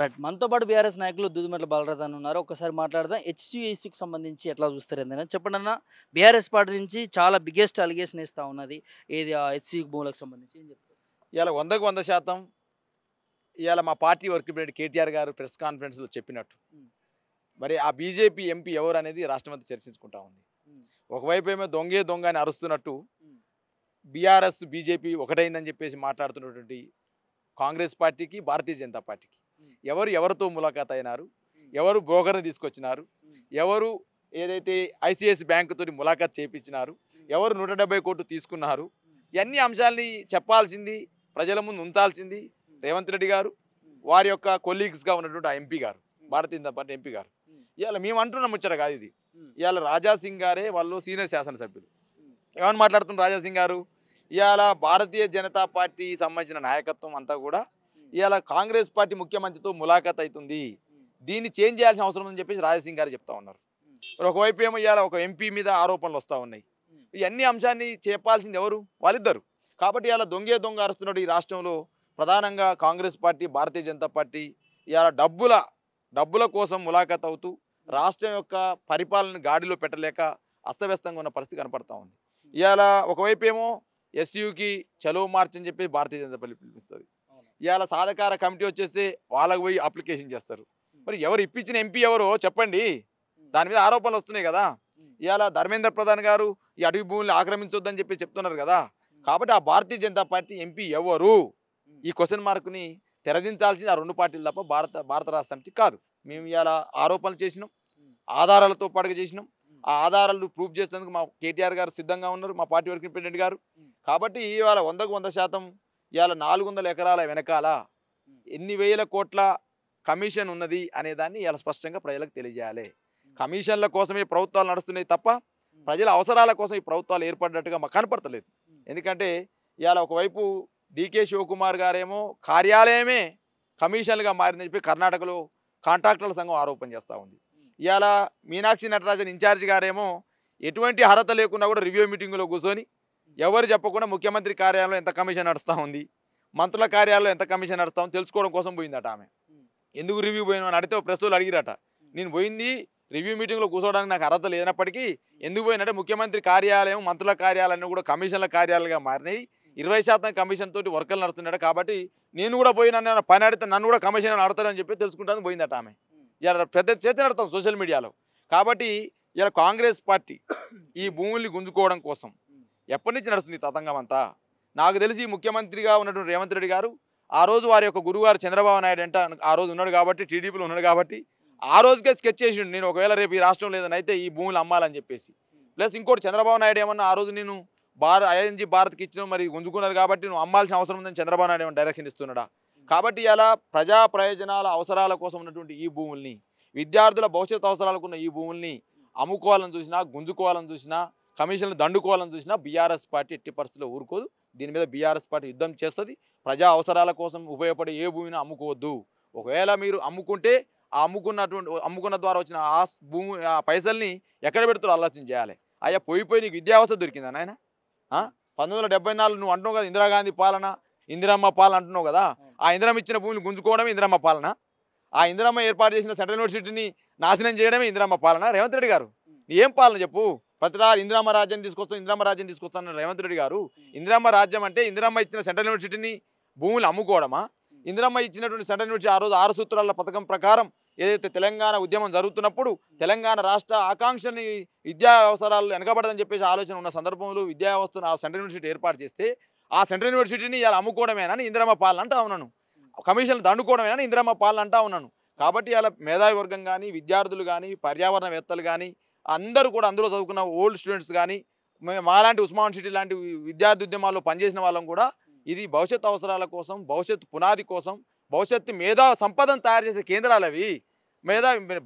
Right. మనతో పాటు BRS నాయకులు దూదిమెట్ల బాలరాజు అన్న ఉన్నారు. ఒక్కసారి మాట్లాడదాం. హెచ్‌సీఏసీకి సంబంధించి ఎట్లా చూస్తారు ఏందని చెప్పండన్న. బీఆర్ఎస్ పార్టీ నుంచి చాలా బిగ్గెస్ట్ అలిగేషన్ ఏస్తా ఉన్నది. ఏది హెచ్‌సీ భూములకు సంబంధించి ఏం చెప్తారు? ఇవాళ 100కు 100% ఇవాళ మా పార్టీ వర్కింగ్ ప్రెసిడెంట్ కేటీఆర్ గారు ప్రెస్ కాన్ఫరెన్స్లో చెప్పినట్టు హ్మ్. మరి ఆ బీజేపీ ఎంపీ ఎవరు అనేది రాష్ట్రమంతా చర్చించుకుంటా ఉంది. హ్మ్. ఒకవైపు ఏమో దొంగే దొంగ అని అరుస్తున్నట్టు హ్మ్. బీఆర్ఎస్ బీజేపీ ఒకటైందని చెప్పేసి మాట్లాడుతున్నటువంటి కాంగ్రెస్ పార్టీకి భారతీయ జనతా పార్టీకి హ్మ్. ఎవరితో ములాఖాత్ అయినారు, హ్మ్. ఎవరు బ్రోకర్ని తీసుకొచ్చినారు, హ్మ్. ఎవరు ఏదైతే ఐసిఐసి బ్యాంకుతో ములాఖాత్ చేయించినారు, ఎవరు 170 కోట్లు తీసుకున్నారు, ఇవన్నీ అంశాలని చెప్పాల్సింది, ప్రజల ముందు ఉంచాల్సింది రేవంత్ రెడ్డి గారు, వారి యొక్క కొలీగ్స్గా ఉన్నటువంటి ఆ ఎంపీ గారు, భారతీయ జనతా పార్టీ ఎంపీ గారు. ఇవాళ మేము అంటున్న ముచ్చట కాదు ఇది. ఇవాళ రాజా సింగ్ గారే వాళ్ళు సీనియర్ శాసనసభ్యులు ఏమని మాట్లాడుతున్నారు రాజా సింగ్ గారు, ఇవాళ భారతీయ జనతా పార్టీ సంబంధించిన నాయకత్వం అంతా కూడా ఇవాళ కాంగ్రెస్ పార్టీ ముఖ్యమంత్రితో ములాఖాత్ అవుతుంది, దీన్ని చేంజ్ చేయాల్సిన అవసరం ఉందని చెప్పేసి రాజా సింగ్ గారు చెప్తా ఉన్నారు. మరి ఒకవైపు ఏమో ఇవాళ ఒక ఎంపీ మీద ఆరోపణలు వస్తూ ఉన్నాయి. ఇవన్నీ అంశాన్ని చెప్పాల్సింది ఎవరు? వాళ్ళిద్దరు. కాబట్టి ఇవాళ దొంగే దొంగ అరుస్తున్నట్టు ఈ రాష్ట్రంలో ప్రధానంగా కాంగ్రెస్ పార్టీ, భారతీయ జనతా పార్టీ ఇవాళ డబ్బుల కోసం ములాఖాత్ అవుతూ రాష్ట్రం యొక్క పరిపాలన గాడిలో పెట్టలేక అస్తవ్యస్తంగా ఉన్న పరిస్థితి కనపడతా ఉంది. ఇవాళ ఒకవైపు ఏమో ఎస్యూకి చలో మార్చ్ అని చెప్పి భారతీయ జనతా పార్టీ పిలిపిస్తుంది. ఇవాళ సాధకార కమిటీ వచ్చేస్తే వాళ్ళకు పోయి అప్లికేషన్ చేస్తారు. మరి ఎవరు ఇప్పించిన ఎంపీ ఎవరో చెప్పండి, దాని మీద ఆరోపణలు వస్తున్నాయి కదా. ఇవాళ ధర్మేంద్ర ప్రధాన్ గారు ఈ అటవీ భూములు ఆక్రమించొద్దని చెప్పి చెప్తున్నారు కదా. కాబట్టి ఆ భారతీయ జనతా పార్టీ ఎంపీ ఎవరు, ఈ క్వశ్చన్ మార్క్ని తెరదించాల్సింది ఆ రెండు పార్టీలు తప్ప భారత రాష్ట్ర సమితి కాదు. మేము ఇవాళ ఆరోపణలు చేసినాం, ఆధారాలతో పాటుగా చేసినాం. ఆ ఆధారాలు ప్రూఫ్ చేసేందుకు మా కేటీఆర్ గారు సిద్ధంగా ఉన్నారు, మా పార్టీ వర్కింగ్ ప్రెసిడెంట్ గారు. కాబట్టి ఇవాళ 100కు 100% ఇవాళ 400 ఎకరాల వెనకాల ఎన్ని వేల కోట్ల కమిషన్ ఉన్నది అనేదాన్ని ఇవాళ స్పష్టంగా ప్రజలకు తెలియజేయాలి. కమిషన్ల కోసమే ప్రభుత్వాలు నడుస్తున్నాయి తప్ప ప్రజల అవసరాల కోసం ఈ ప్రభుత్వాలు ఏర్పడ్డట్టుగా మాకు కనపడతలేదు. ఎందుకంటే ఇవాళ ఒకవైపు డీకే శివకుమార్ గారేమో కార్యాలయమే కమిషన్లుగా మారిందని చెప్పి కర్ణాటకలో కాంట్రాక్టర్ల సంఘం ఆరోపణ చేస్తూ ఉంది. ఇవాళ మీనాక్షి నటరాజన్ ఇన్ఛార్జ్ గారేమో ఎటువంటి అర్హత లేకుండా కూడా రివ్యూ మీటింగ్లో కూర్చొని ఎవరు చెప్పకుండా ముఖ్యమంత్రి కార్యాలయంలో ఎంత కమిషన్ నడుస్తూ ఉంది, మంత్రుల కార్యాలయంలో ఎంత కమిషన్ నడుస్తూ ఉంది తెలుసుకోవడం కోసం పోయిందట ఆమె. ఎందుకు రివ్యూ పోయినా అని అడిగితే ప్రెస్లో అడిగిరట. నేను పోయింది రివ్యూ మీటింగ్లో కూర్చోవడానికి నాకు అర్హత లేనప్పటికీ ఎందుకు పోయినంటే ముఖ్యమంత్రి కార్యాలయం, మంత్రుల కార్యాలయాన్ని కూడా కమిషన్ల కార్యాలయంగా మారినాయి, 20% కమిషన్ తోటి వర్కర్లు నడుస్తున్నాడు. కాబట్టి నేను కూడా పోయి నన్ను పని అడిగితే నన్ను కూడా కమిషన్ అడుగుతారని చెప్పి తెలుసుకుంటాను పోయిందట ఆమె. ఇలా పెద్ద చర్చ నడుస్తాం సోషల్ మీడియాలో. కాబట్టి ఇలా కాంగ్రెస్ పార్టీ ఈ భూముల్ని గుంజుకోవడం కోసం ఎప్పటి నుంచి నడుస్తుంది తతంగం అంతా. నాకు తెలిసి ముఖ్యమంత్రిగా ఉన్నటువంటి రేవంత్ రెడ్డి గారు ఆ రోజు వారి యొక్క గురుగారు చంద్రబాబు నాయుడు అంటే ఆ రోజు ఉన్నాడు కాబట్టి, టీడీపీలో ఉన్నాడు కాబట్టి ఆ రోజుకే స్కెచ్ చేసిండు, నేను ఒకవేళ రేపు ఈ రాష్ట్రం లేదని అయితే ఈ భూములు అమ్మాలని చెప్పేసి. ప్లస్ ఇంకోటి చంద్రబాబు నాయుడు ఏమన్నా ఆ రోజు నేను ఐఎన్జీ భారత్కి ఇచ్చిన మరి గుంజుకున్నారు కాబట్టి నువ్వు అమ్మాల్సిన అవసరం ఉందని చంద్రబాబు నాయుడు ఏమన్నా డైరెక్షన్ ఇస్తున్నాడా. కాబట్టి ఇలా ప్రజా ప్రయోజనాల అవసరాల కోసం ఉన్నటువంటి ఈ భూముల్ని, విద్యార్థుల భవిష్యత్ అవసరాలకు ఉన్న ఈ భూముల్ని అమ్ముకోవాలని చూసినా, గుంజుకోవాలని చూసినా, కమిషన్లు దండుకోవాలని చూసినా బీఆర్ఎస్ పార్టీ ఎట్టి పరిస్థితుల్లో ఊరుకోదు. దీని మీద బీఆర్ఎస్ పార్టీ యుద్ధం చేస్తుంది. ప్రజా అవసరాల కోసం ఉపయోగపడే ఏ భూమిని అమ్ముకోవద్దు. ఒకవేళ మీరు అమ్ముకుంటే ఆ అమ్ముకున్న ద్వారా వచ్చిన ఆ భూమి ఆ పైసల్ని ఎక్కడ పెడుతారో ఆలోచన చేయాలి. అయ్యా పోయి నీకు విద్యావస్థ దొరికిందా నాయన? 1974 నువ్వు అంటున్నావు కదా ఇందిరాగాంధీ పాలన, ఇందిరమ్మ పాలన అంటున్నావు కదా. ఆ ఇందిరమ్మ ఇచ్చిన భూమిని గుంజుకోవడమే ఇందిరమ్మ పాలన. ఆ ఇందిరమ్మ ఏర్పాటు చేసిన సెంట్రల్ యూనివర్సిటీని నాశనం చేయడమే ఇందిరమ్మ పాలన. రేవంత్ రెడ్డి గారు ఏం పాలన చెప్పు. ప్రతిసారి ఇందిరమ్మ రాజ్యం తీసుకొస్తాను రేవంత్ రెడ్డి గారు. ఇందిరమ్మ రాజ్యం అంటే ఇందిరమ్మ ఇచ్చిన సెంట్రల్ యూనివర్సిటీని భూములు అమ్ముకోవడమా? ఇందిరమ్మ ఇచ్చినటువంటి సెంట్రల్ యూనివర్సిటీ ఆ రోజు 6 సూత్రాల పథకం ప్రకారం ఏదైతే తెలంగాణ ఉద్యమం జరుగుతున్నప్పుడు తెలంగాణ రాష్ట్ర ఆకాంక్షని విద్యా అవసరాలు వెనకబడదని చెప్పేసి ఆలోచన ఉన్న సందర్భంలో విద్యా వ్యవస్థను ఆ సెంట్రల్ యూనివర్సిటీ ఏర్పాటు చేస్తే ఆ సెంట్రల్ యూనివర్సిటీని ఇలా అమ్ముకోవడమేనని ఇందిరమ్మ పాలన అంటా ఉన్నాను, కమిషన్లు దండుకోవడమేనని ఇందిరమ్మ పాలన అంటా ఉన్నాను. కాబట్టి ఇలా మేధావి వర్గం కానీ, విద్యార్థులు కానీ, పర్యావరణవేత్తలు కానీ అందరూ కూడా అందులో చదువుకున్న ఓల్డ్ స్టూడెంట్స్ కానీ, మాలాంటి ఉస్మాన్ సిటీ లాంటి విద్యార్థి ఉద్యమాల్లో పనిచేసిన వాళ్ళం కూడా ఇది భవిష్యత్ అవసరాల కోసం, భవిష్యత్ పునాది కోసం, భవిష్యత్తు మేధా సంపదను తయారు చేసే కేంద్రాలు అవి.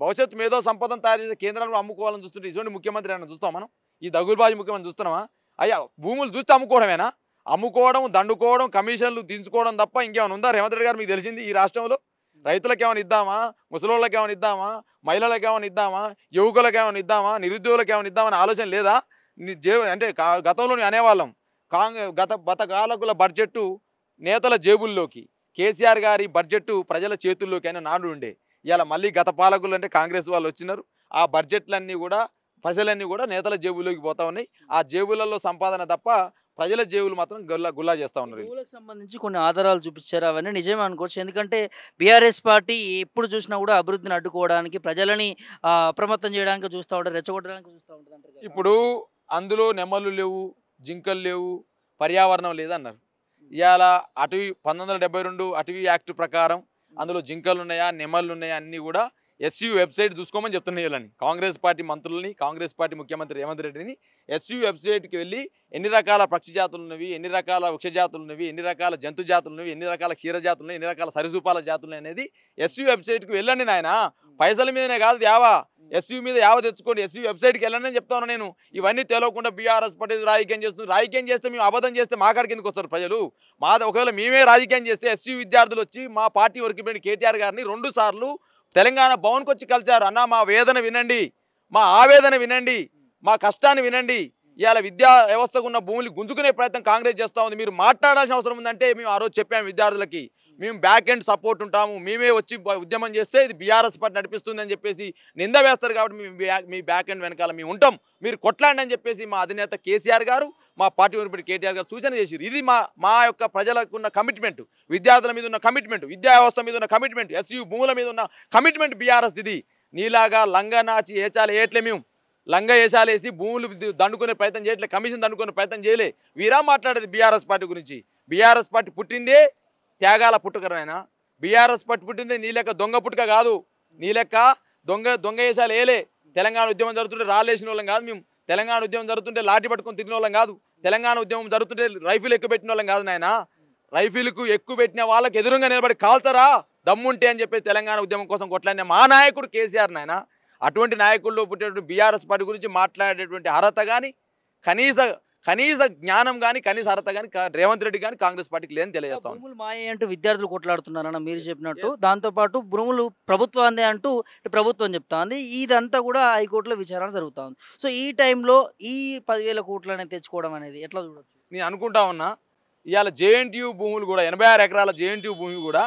భవిష్యత్తు మేధో సంపదను తయారు చేసే కేంద్రాలను అమ్ముకోవాలని చూస్తుంటే ఇటువంటి ముఖ్యమంత్రి అని చూస్తాం మనం? ఈ దగులుబాజీ ముఖ్యమంత్రి చూస్తున్నామా? అయ్యా భూములు చూస్తే అమ్ముకోవడమేనా? అమ్ముకోవడం, దండుకోవడం, కమిషన్లు దించుకోవడం తప్ప ఇంకేమైనా ఉందా రేవంత్ రెడ్డి గారు? మీకు తెలిసింది ఈ రాష్ట్రంలో రైతులకు ఏమైనా ఇద్దామా, ముసలోళ్ళకి ఏమైనా ఇద్దామా, మహిళలకు ఏమైనా ఇద్దామా, యువకులకు ఏమైనా ఇద్దామా, నిరుద్యోగులకు ఏమైనా ఇద్దామని ఆలోచన లేదా? అంటే గతంలో అనేవాళ్ళం గత కాలకుల బడ్జెట్టు నేతల జేబుల్లోకి, కేసీఆర్ గారి బడ్జెట్ ప్రజల చేతుల్లోకైనా నాడు ఉండే. ఇవాళ మళ్ళీ గత పాలకులు అంటే కాంగ్రెస్ వాళ్ళు వచ్చినారు. ఆ బడ్జెట్లన్నీ కూడా ప్రజలన్నీ కూడా నేతల జేబుల్లోకి పోతా ఉన్నాయి. ఆ జేబులలో సంపాదన తప్ప ప్రజల జేబులు మాత్రం గుల్లా చేస్తూ ఉన్నారు. భూములకు సంబంధించి కొన్ని ఆధారాలు చూపించారు, అవన్నీ నిజమే అనుకోవచ్చు. ఎందుకంటే బీఆర్ఎస్ పార్టీ ఎప్పుడు చూసినా కూడా అభివృద్ధిని అడ్డుకోవడానికి, ప్రజలని అప్రమత్తం చేయడానికి చూస్తూ ఉంటారు, రెచ్చగొట్టడానికి చూస్తూ ఉంటుంది అంటారు కదా. ఇప్పుడు అందులో నెమళ్ళు లేవు, జింకలు లేవు, పర్యావరణం లేదన్నారు. ఇవాళ అటవీ 1972 అటవీ యాక్ట్ ప్రకారం అందులో జింకలు ఉన్నాయా, నెమళ్ళు ఉన్నాయా అన్నీ కూడా ఎస్యూ వెబ్సైట్ చూసుకోమని చెప్తున్నాయి. వీళ్ళని కాంగ్రెస్ పార్టీ మంత్రులని, కాంగ్రెస్ పార్టీ ముఖ్యమంత్రి రేవంత్ రెడ్డిని ఎస్యూ వెబ్సైట్కి వెళ్ళి ఎన్ని రకాల పక్షి జాతులు ఉన్నవి, ఎన్ని రకాల వృక్ష జాతులు ఉన్నవి, ఎన్ని రకాల జంతు జాతులు ఉన్నవి, ఎన్ని రకాల క్షీర జాతులు ఉన్నాయి, ఎన్ని రకాల సరిసూపాల జాతులు అనేది ఎస్యూ వెబ్సైట్కి వెళ్ళండి నాయన. పైసల మీదనే కాదు యావా, ఎస్యూ మీద యావ తెచ్చుకోండి, ఎస్యూ వెబ్సైట్కి వెళ్ళండి అని చెప్తాను నేను. ఇవన్నీ తెలియకుండా బీఆర్ఎస్ పార్టీ రాజకీయం చేస్తుంది. రాజకీయం చేస్తే మేము అబద్ధం చేస్తే మా కాడికి ఎందుకు వస్తారు ప్రజలు? ఒకవేళ మేమే రాజకీయం చేస్తే ఎస్యూ విద్యార్థులు వచ్చి మా పార్టీ వరకు కేటీఆర్ గారిని 2 సార్లు తెలంగాణ భవన్కి వచ్చి కలిశారు. అన్న మా వేదన వినండి, మా ఆవేదన వినండి, మా కష్టాన్ని వినండి. ఇవాళ విద్యా వ్యవస్థకు ఉన్న భూములు గుంజుకునే ప్రయత్నం కాంగ్రెస్ చేస్తూ ఉంది. మీరు మాట్లాడాల్సిన అవసరం ఉందంటే మేము ఆ రోజు చెప్పాము విద్యార్థులకి, మేము బ్యాక్ ఎండ్ సపోర్ట్ ఉంటాము, మేమే వచ్చి ఉద్యమం చేస్తే ఇది బీఆర్ఎస్ పార్టీ నడిపిస్తుంది అని చెప్పేసి నింద వేస్తారు. కాబట్టి మీ బ్యాక్ ఎండ్ వెనకాల మేము ఉంటాం, మీరు కొట్లాండి అని చెప్పేసి మా అధినేత కేసీఆర్ గారు, మా పార్టీ వరకు కేటీఆర్ గారు సూచన చేశారు. ఇది మా యొక్క ప్రజలకు ఉన్న కమిట్మెంట్, విద్యార్థుల మీద ఉన్న కమిట్మెంట్, విద్యా వ్యవస్థ మీద ఉన్న కమిట్మెంట్, ఎస్యూ భూముల మీద ఉన్న కమిట్మెంట్ బీఆర్ఎస్. ఇది నీలాగా లంగా నాచి ఏచాలు వేయట్లే, మేము లంగా ఏసాలు వేసి భూములు దండుకునే ప్రయత్నం చేయట్లే, కమిషన్ దండుకునే ప్రయత్నం చేయలే. వీరా మాట్లాడేది బీఆర్ఎస్ పార్టీ గురించి. బీఆర్ఎస్ పార్టీ పుట్టిందే త్యాగాల పుట్టుకరైనా, బీఆర్ఎస్ పార్టీ పుట్టిందే నీ లెక్క దొంగ పుట్టుక కాదు, నీ లెక్క దొంగ వేసాలు వేయలే. తెలంగాణ ఉద్యమం జరుగుతుంటే రాళ్ళేసిన వాళ్ళం కాదు మేము, తెలంగాణ ఉద్యమం జరుగుతుంటే లాఠీ పట్టుకొని తిరిగిన వాళ్ళం కాదు, తెలంగాణ ఉద్యమం జరుగుతుంటే రైఫిల్ ఎక్కువ పెట్టిన వాళ్ళం కాదు నాయన. రైఫిల్కు ఎక్కువ పెట్టిన వాళ్ళకి ఎదురుగా నిలబడి కాల్చరా దమ్ముంటే అని చెప్పి తెలంగాణ ఉద్యమం కోసం కొట్లాడిన మా నాయకుడు కేసీఆర్ నాయన. అటువంటి నాయకుల్లో పుట్టేటువంటి బీఆర్ఎస్ పార్టీ గురించి మాట్లాడేటువంటి అర్హత కానీ, కనీస జ్ఞానం కానీ, కనీస అర్హత కానీ రేవంత్ రెడ్డి కానీ కాంగ్రెస్ పార్టీకి లేదని తెలియజేస్తాం. భూములు మాయ అంటూ విద్యార్థులు కొట్లాడుతున్నారన్న మీరు చెప్పినట్టు, దాంతోపాటు భూములు ప్రభుత్వాన్ని అంటూ ప్రభుత్వం చెప్తా ఉంది. ఇదంతా కూడా హైకోర్టులో విచారణ జరుగుతూ ఉంది. సో ఈ టైంలో ఈ 10,000 కోట్లు అనేది తెచ్చుకోవడం అనేది ఎట్లా చూడొచ్చు? నేను అనుకుంటా ఉన్నా, ఇవాళ జేఎన్టీయూ భూములు కూడా 86 ఎకరాల జేఎన్టీయూ భూమి కూడా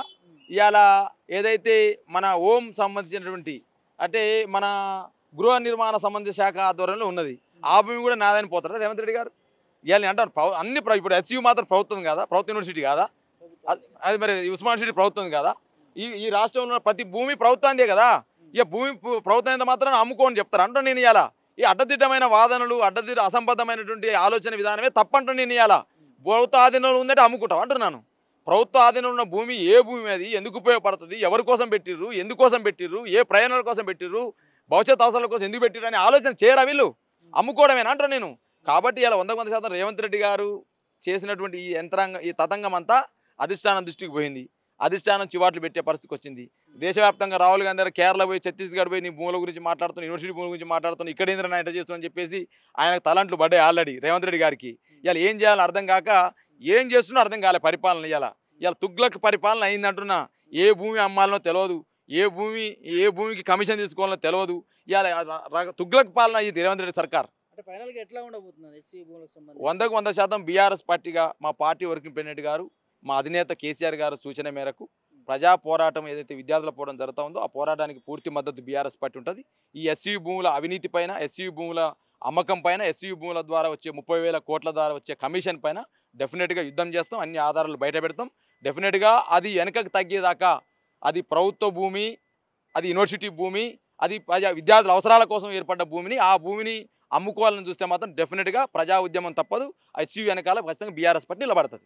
ఇవాళ ఏదైతే మన హోం సంబంధించినటువంటి అంటే మన గృహ నిర్మాణ సంబంధిత శాఖ ఆధ్వర్యంలో ఉన్నది, ఆ భూమి కూడా నాదని పోతారా రేవంత్ రెడ్డి గారు? ఇవాళ అంటారు అన్ని ఇప్పుడు హెచ్యూ మాత్రం ప్రభుత్వం కాదా, ప్రభుత్వ యూనివర్సిటీ కాదా, అది మరి ఉస్మాన్ సిటీ ప్రభుత్వం కాదా? ఈ రాష్ట్రంలో ప్రతి భూమి ప్రభుత్వాందే కదా. ఇక భూమి ప్రభుత్వం మాత్రం అమ్ముకోని చెప్తారు అంటాను నేను. ఇవాళ ఈ అడ్డదిడ్డమైన వాదనలు, అసంబద్ధమైనటువంటి ఆలోచన విధానమే తప్పంటాను నేను. ఇవాళ ప్రభుత్వ ఆధీనంలో ఉందంటే అమ్ముకుంటాం అంటున్నాను. ప్రభుత్వ ఆధీనంలో ఉన్న భూమి ఏ భూమి, అది ఎందుకు ఉపయోగపడుతుంది, ఎవరి కోసం పెట్టిర్రు, ఎందుకోసం పెట్టిర్రు, ఏ ప్రయాణాల కోసం పెట్టిర్రు, భవిష్యత్ అవసరాల కోసం ఎందుకు పెట్టిర్రు అనే ఆలోచన చేయరా వీళ్ళు? అమ్ముకోవడమేనా అంటాను నేను. కాబట్టి ఇలా 100% రేవంత్ రెడ్డి గారు చేసినటువంటి ఈ తతంగం అంతా అధిష్టానం దృష్టికి పోయింది. అధిష్టానం చివాట్లు పెట్టే పరిస్థితికి వచ్చింది. దేశవ్యాప్తంగా రాహుల్ గాంధీ గారు కేరళ పోయి, ఛత్తీస్గఢ్ పోయి నీ భూముల గురించి మాట్లాడుతున్నా, యూనివర్సిటీ భూముల గురించి మాట్లాడుతున్నా, ఇక్కడ ఏంద్రా ఎట్లా చేస్తున్నాను చెప్పేసి ఆయనకు తలంట్లు పడ్డాయి ఆల్రెడీ రేవంత్ రెడ్డి గారికి. ఇలా ఏం చేయాలో అర్థం కాక ఏం చేస్తున్నా అర్థం కాలే పరిపాలన. ఇలా తుగ్లక్ పరిపాలన అయిందంటున్నా. ఏ భూమి అమ్మాలనో తెలియదు, ఏ భూమికి కమిషన్ తీసుకోవాలనో తెలియదు. ఇలా తుగ్లక్ పాలన అయ్యింది రేవంత్ రెడ్డి సర్కార్. 100% బీఆర్ఎస్ పార్టీగా మా పార్టీ వర్కింగ్ ప్రెసిడెంట్ గారు, మా అధినేత కేసీఆర్ గారు సూచన మేరకు ప్రజా పోరాటం ఏదైతే విద్యార్థుల పోవడం జరుగుతూ ఉందో ఆ పోరాటానికి పూర్తి మద్దతు బీఆర్ఎస్ పార్టీ ఉంటుంది. ఈ ఎస్యూ భూముల అవినీతి పైన, ఎస్యూ భూముల అమ్మకం పైన, ఎస్యూ భూముల ద్వారా వచ్చే 30,000 కోట్ల ద్వారా వచ్చే కమిషన్ పైన డెఫినెట్గా యుద్ధం చేస్తాం. అన్ని ఆధారాలు బయట పెడతాం. డెఫినెట్గా అది వెనకకు తగ్గేదాకా, అది ప్రభుత్వ భూమి, అది యూనివర్సిటీ భూమి, అది విద్యార్థుల అవసరాల కోసం ఏర్పడ్డ భూమిని, ఆ భూమిని అమ్ముకోవాలని చూస్తే మాత్రం డెఫినెట్గా ప్రజా ఉద్యమం తప్పదు. ఎస్యూ వెనకాల ఖచ్చితంగా బీఆర్ఎస్ పార్టీ నిలబడుతుంది.